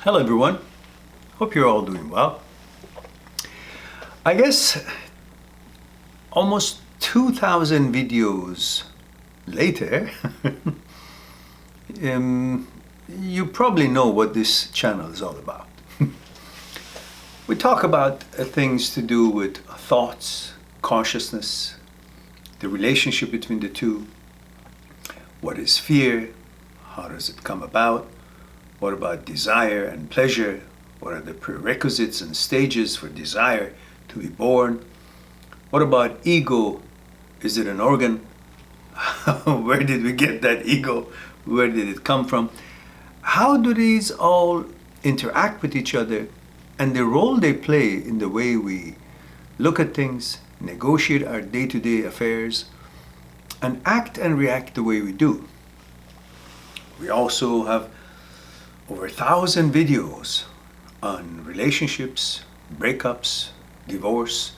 Hello everyone, hope you're all doing well. I guess almost 2,000 videos later, you probably know what this channel is all about. We talk about things to do with thoughts, consciousness, the relationship between the two, what is fear, how does it come about, what about desire and pleasure? What are the prerequisites and stages for desire to be born? What about ego? Is it an organ? Where did we get that ego? Where did it come from? How do these all interact with each other and the role they play in the way we look at things, negotiate our day-to-day affairs, and act and react the way we do? We also have over 1,000 videos on relationships, breakups, divorce,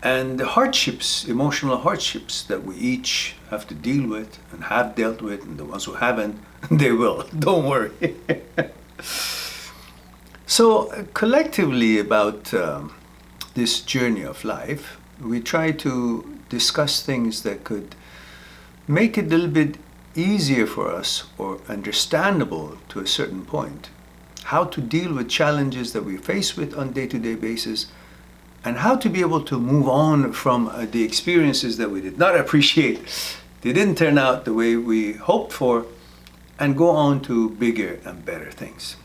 and the hardships, emotional hardships that we each have to deal with and have dealt with, and the ones who haven't, they will, don't worry. So collectively about this journey of life, we try to discuss things that could make it a little bit easier for us or understandable to a certain point, how to deal with challenges that we face with on day-to-day basis, and how to be able to move on from the experiences that we did not appreciate, they didn't turn out the way we hoped for, and go on to bigger and better things.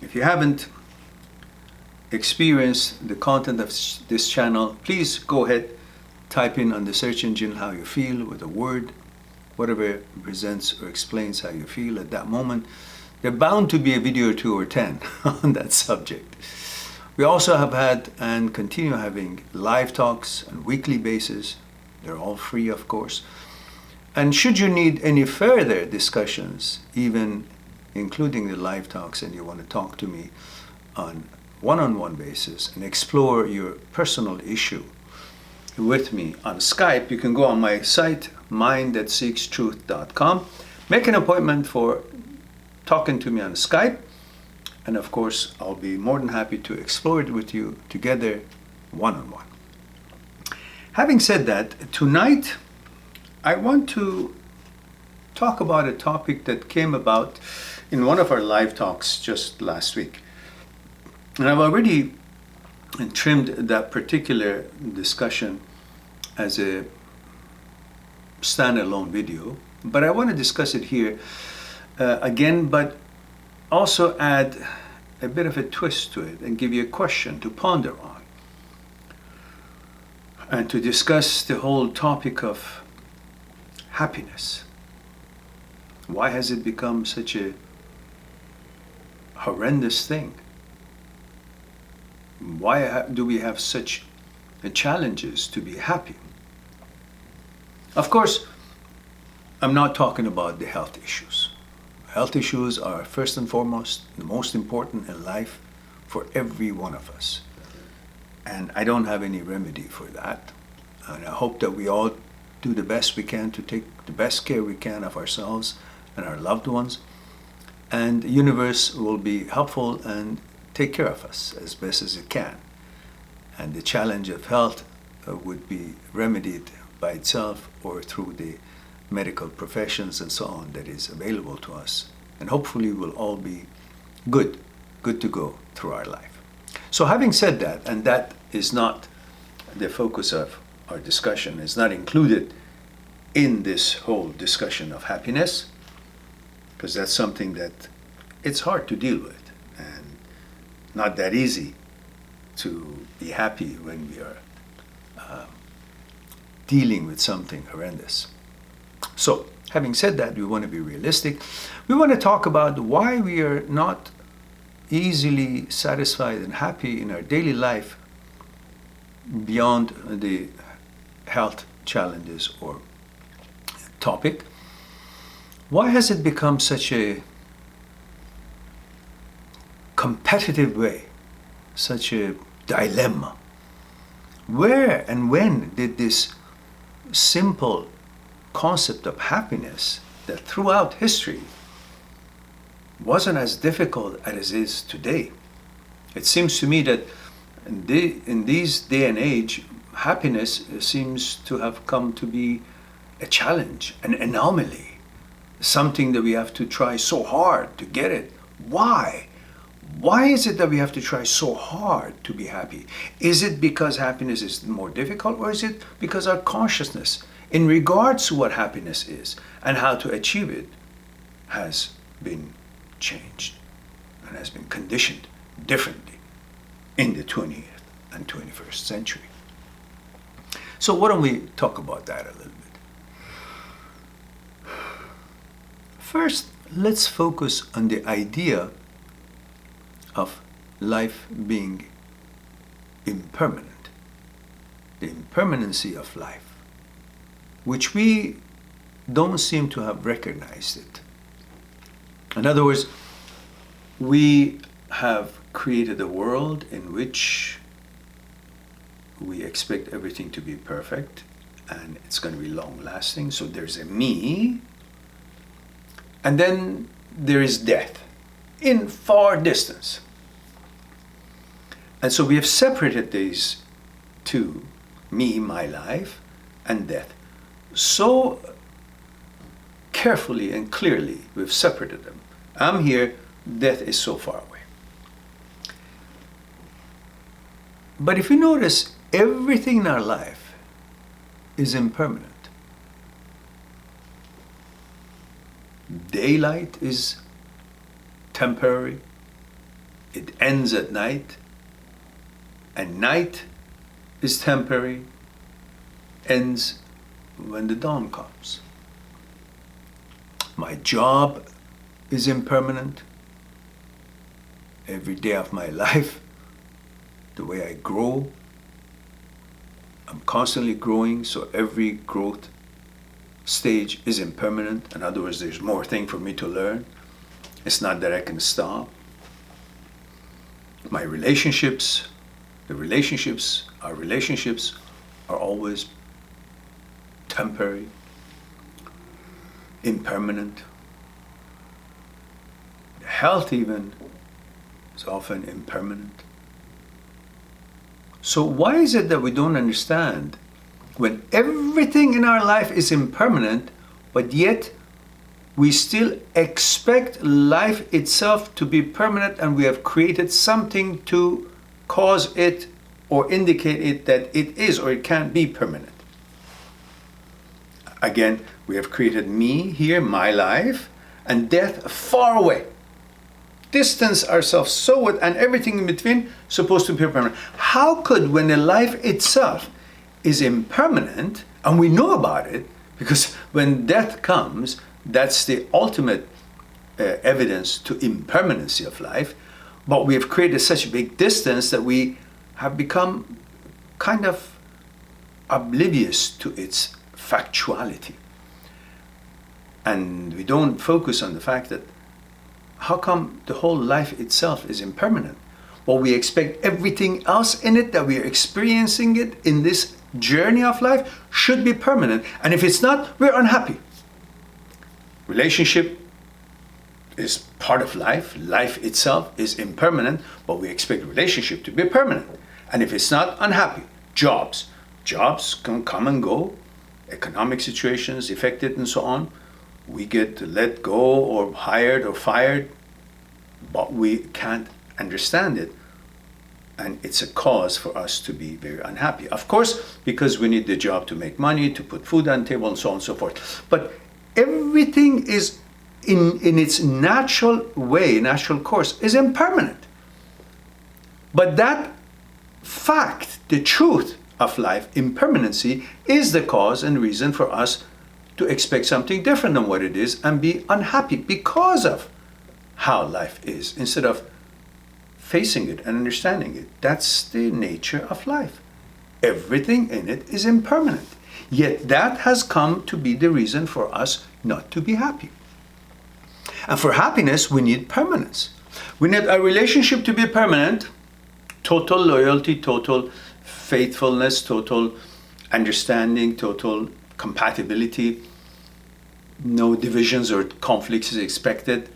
If you haven't experienced the content of this channel, please go ahead, type in on the search engine how you feel with a word, whatever presents or explains how you feel at that moment. There's bound to be a video or 2 or 10 on that subject. We also have had and continue having live talks on a weekly basis. They're all free, of course. And should you need any further discussions, even including the live talks, and you want to talk to me on one-on-one basis and explore your personal issue with me on Skype, you can go on my site, mindthatseekstruth.com, make an appointment for talking to me on Skype, and of course I'll be more than happy to explore it with you together one-on-one. Having said that, tonight I want to talk about a topic that came about in one of our live talks just last week, and I've already and trimmed that particular discussion as a standalone video, but I want to discuss it here again, but also add a bit of a twist to it and give you a question to ponder on and to discuss the whole topic of happiness. Why has it become such a horrendous thing? Why do we have such challenges to be happy? Of course, I'm not talking about the health issues. Health issues are first and foremost the most important in life for every one of us. And I don't have any remedy for that. And I hope that we all do the best we can to take the best care we can of ourselves and our loved ones. And the universe will be helpful and take care of us as best as it can. And the challenge of health would be remedied by itself or through the medical professions and so on that is available to us. And hopefully we'll all be good to go through our life. So having said that, and that is not the focus of our discussion, is not included in this whole discussion of happiness, because that's something that it's hard to deal with. Not that easy to be happy when we are dealing with something horrendous. So, having said that, we want to be realistic. We want to talk about why we are not easily satisfied and happy in our daily life beyond the health challenges or topic. Why has it become such a competitive way, such a dilemma? Where and when did this simple concept of happiness that throughout history wasn't as difficult as it is today. It seems to me that in this day and age, happiness seems to have come to be a challenge, an anomaly, something that we have to try so hard to get it. Why? Why is it that we have to try so hard to be happy? Is it because happiness is more difficult, or is it because our consciousness in regards to what happiness is and how to achieve it has been changed and has been conditioned differently in the 20th and 21st century? So why don't we talk about that a little bit? First, let's focus on the idea of life being impermanent, the impermanency of life, which we don't seem to have recognized it. In other words, we have created a world in which we expect everything to be perfect and it's going to be long lasting. So there's a me, and then there is death in far distance. And so we have separated these two, me, my life, and death. So carefully and clearly we've separated them. I'm here, death is so far away. But if you notice, everything in our life is impermanent. Daylight is temporary. It ends at night. And night is temporary, ends when the dawn comes. My job is impermanent. Every day of my life, the way I grow, I'm constantly growing, so every growth stage is impermanent. In other words, there's more thing for me to learn. It's not that I can stop. My relationships, our relationships are always temporary, impermanent. Health even is often impermanent. So why is it that we don't understand when everything in our life is impermanent, but yet we still expect life itself to be permanent, and we have created something to cause it or indicate it that it is or it can't be permanent? Again, we have created me here, my life, and death far away. Distance ourselves so, and everything in between supposed to be permanent. How could, when the life itself is impermanent, and we know about it, because when death comes, that's the ultimate evidence to impermanency of life, but we have created such a big distance that we have become kind of oblivious to its factuality. And we don't focus on the fact that how come the whole life itself is impermanent? Well, we expect everything else in it that we are experiencing it in this journey of life should be permanent. And if it's not, we're unhappy. Relationship is part of life. Life itself is impermanent, but we expect relationship to be permanent. And if it's not, unhappy. Jobs can come and go. Economic situations affected and so on. We get let go or hired or fired, but we can't understand it. And it's a cause for us to be very unhappy. Of course, because we need the job to make money, to put food on the table, and so on and so forth. But everything is in its natural way, natural course, is impermanent. But that fact, the truth of life, impermanency, is the cause and reason for us to expect something different than what it is and be unhappy because of how life is, instead of facing it and understanding it. That's the nature of life. Everything in it is impermanent. Yet that has come to be the reason for us not to be happy. And for happiness, we need permanence. We need a relationship to be permanent, total loyalty, total faithfulness, total understanding, total compatibility. No divisions or conflicts is expected.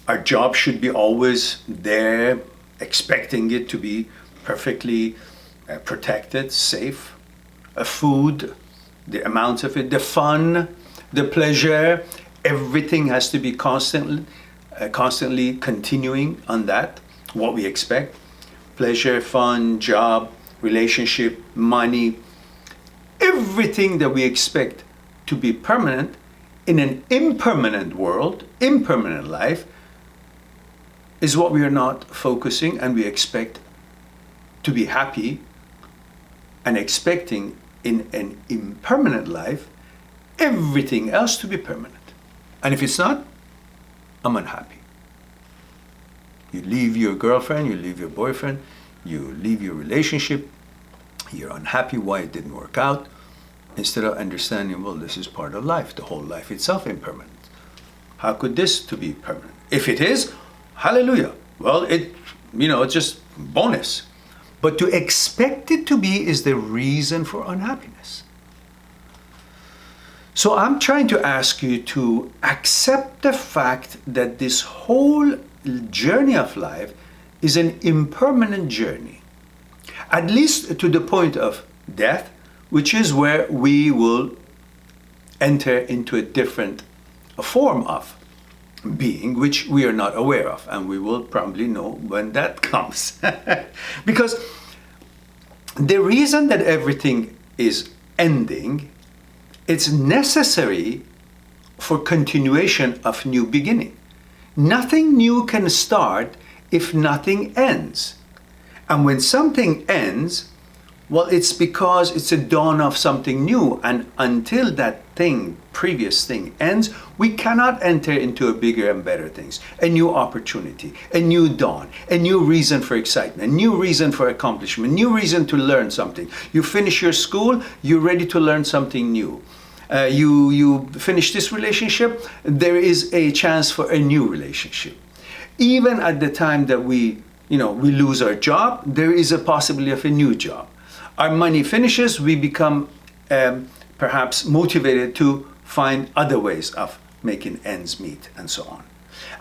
Our job should be always there, expecting it to be perfectly protected, safe. Food, the amount of it, the fun, the pleasure, everything has to be constantly continuing on that, what we expect. Pleasure, fun, job, relationship, money, everything that we expect to be permanent in an impermanent world, impermanent life, is what we are not focusing, and we expect to be happy and expecting in an impermanent life everything else to be permanent. And if it's not, I'm unhappy. You leave your girlfriend, you leave your boyfriend, you leave your relationship, you're unhappy why it didn't work out, instead of understanding, well, this is part of life, the whole life itself impermanent. How could this to be permanent? If it is, hallelujah. Well, it's just bonus. But to expect it to be is the reason for unhappiness. So I'm trying to ask you to accept the fact that this whole journey of life is an impermanent journey, at least to the point of death, which is where we will enter into a different form of being, which we are not aware of, and we will probably know when that comes. Because the reason that everything is ending, it's necessary for continuation of new beginning. Nothing new can start if nothing ends. And when something ends, well, it's because it's a dawn of something new. And until that previous thing ends, we cannot enter into a bigger and better things. A new opportunity, a new dawn, a new reason for excitement, a new reason for accomplishment, a new reason to learn something. You finish your school, you're ready to learn something new. You finish this relationship, there is a chance for a new relationship. Even at the time that we lose our job, there is a possibility of a new job. Our money finishes, we become perhaps motivated to find other ways of making ends meet and so on.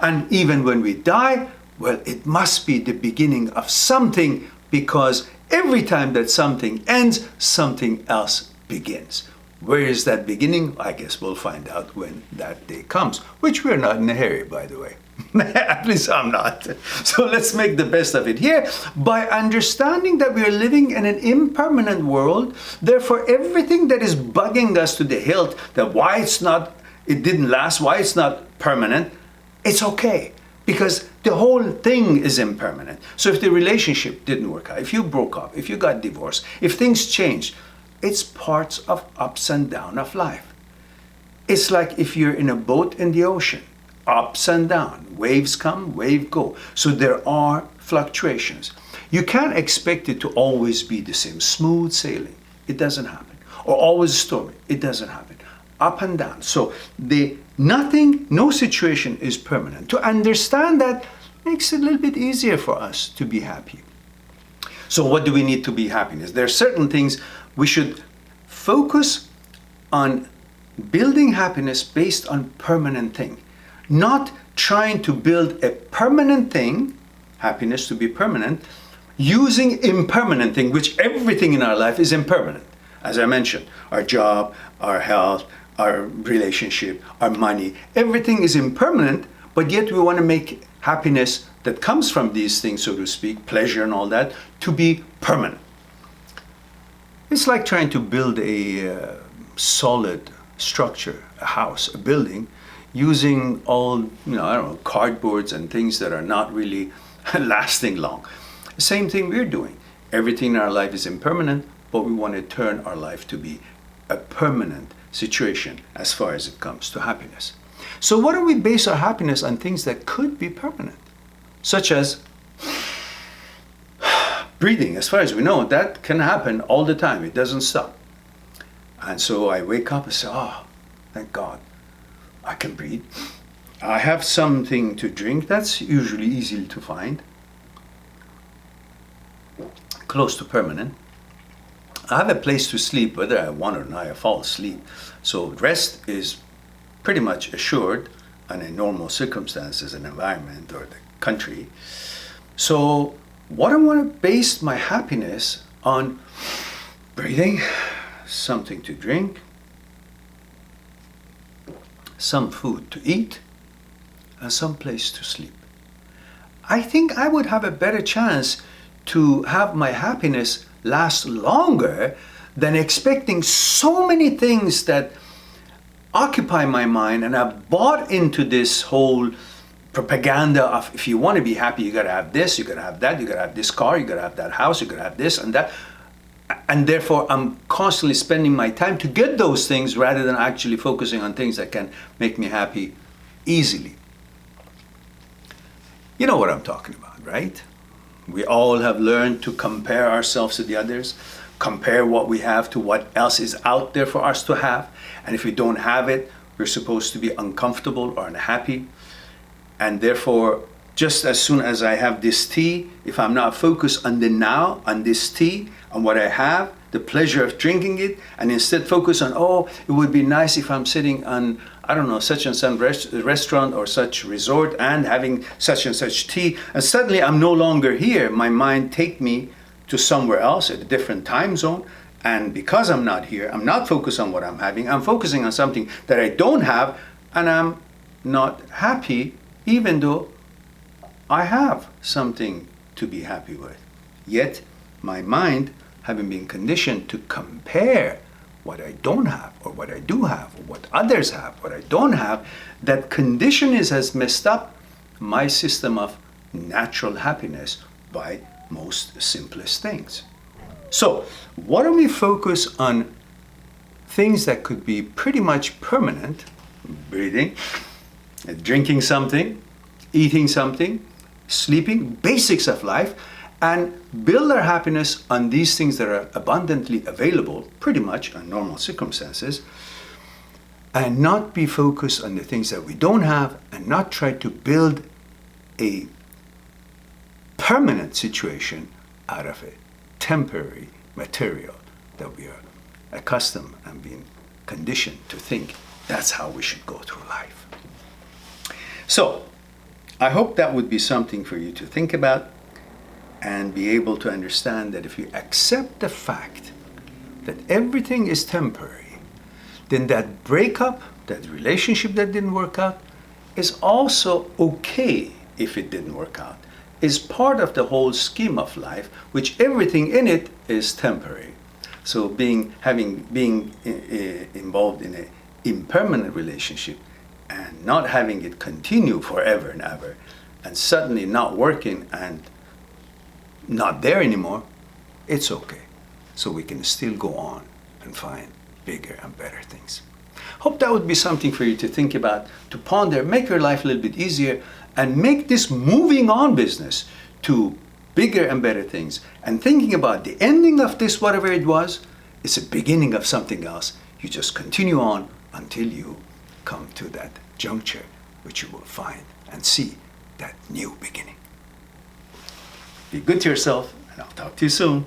And even when we die, well, it must be the beginning of something, because every time that something ends, something else begins. Where is that beginning? I guess we'll find out when that day comes, which we're not in a hurry, by the way. At least I'm not. So let's make the best of it here by understanding that we are living in an impermanent world. Therefore, everything that is bugging us to the hilt, that it didn't last, why it's not permanent, it's okay. Because the whole thing is impermanent. So if the relationship didn't work out, if you broke up, if you got divorced, if things changed, it's parts of ups and downs of life. It's like if you're in a boat in the ocean, ups and downs, waves come, waves go. So there are fluctuations. You can't expect it to always be the same, smooth sailing. It doesn't happen. Or always stormy. It doesn't happen. Up and down. So no situation is permanent. To understand that makes it a little bit easier for us to be happy. So what do we need to be happiness? There are certain things we should focus on building happiness based on permanent thing. Not trying to build a permanent thing, happiness to be permanent, using impermanent thing, which everything in our life is impermanent. As I mentioned, our job, our health, our relationship, our money, everything is impermanent, but yet we want to make happiness that comes from these things, so to speak, pleasure and all that, to be permanent. It's like trying to build a solid structure, a house, a building, using all, cardboards and things that are not really lasting long. The same thing we're doing. Everything in our life is impermanent, but we want to turn our life to be a permanent situation as far as it comes to happiness. So what do we base our happiness on? Things that could be permanent, such as breathing. As far as we know, that can happen all the time. It doesn't stop. And so I wake up and say, thank God, I can breathe. I have something to drink. That's usually easy to find. Close to permanent. I have a place to sleep, whether I want or not, I fall asleep. So rest is pretty much assured in a normal circumstances and environment or the country. So what I want to base my happiness on: breathing, something to drink, some food to eat, and some place to sleep. I think I would have a better chance to have my happiness last longer than expecting so many things that occupy my mind. And I've bought into this whole propaganda of, if you want to be happy, you got to have this, you got to have that, you got to have this car, you got to have that house, you got to have this and that. And therefore, I'm constantly spending my time to get those things rather than actually focusing on things that can make me happy easily. You know what I'm talking about, right? We all have learned to compare ourselves to the others, compare what we have to what else is out there for us to have. And if we don't have it, we're supposed to be uncomfortable or unhappy. And therefore, just as soon as I have this tea, if I'm not focused on the now, on this tea, on what I have, the pleasure of drinking it, and instead focus on, oh, it would be nice if I'm sitting on, I don't know, such and such restaurant or such resort and having such and such tea, and suddenly I'm no longer here. My mind take me to somewhere else at a different time zone. And because I'm not here, I'm not focused on what I'm having. I'm focusing on something that I don't have, and I'm not happy, even though I have something to be happy with. Yet my mind, having been conditioned to compare what I don't have or what I do have, or what others have, what I don't have, that condition has messed up my system of natural happiness by most simplest things. So why don't we focus on things that could be pretty much permanent: breathing, drinking something, eating something, sleeping, basics of life, and build our happiness on these things that are abundantly available, pretty much in normal circumstances, and not be focused on the things that we don't have, and not try to build a permanent situation out of it. Temporary material that we are accustomed and being conditioned to think that's how we should go through life. So I hope that would be something for you to think about and be able to understand that if you accept the fact that everything is temporary, then that breakup, that relationship that didn't work out, is also okay if it didn't work out. Is part of the whole scheme of life, which everything in it is temporary. So being involved in an impermanent relationship and not having it continue forever and ever, and suddenly not working and not there anymore, it's okay. So we can still go on and find bigger and better things. Hope that would be something for you to think about, to ponder, make your life a little bit easier, and make this moving on business to bigger and better things. And thinking about the ending of this, whatever it was, it's a beginning of something else. You just continue on until you come to that juncture, which you will find and see that new beginning. Be good to yourself, and I'll talk to you soon.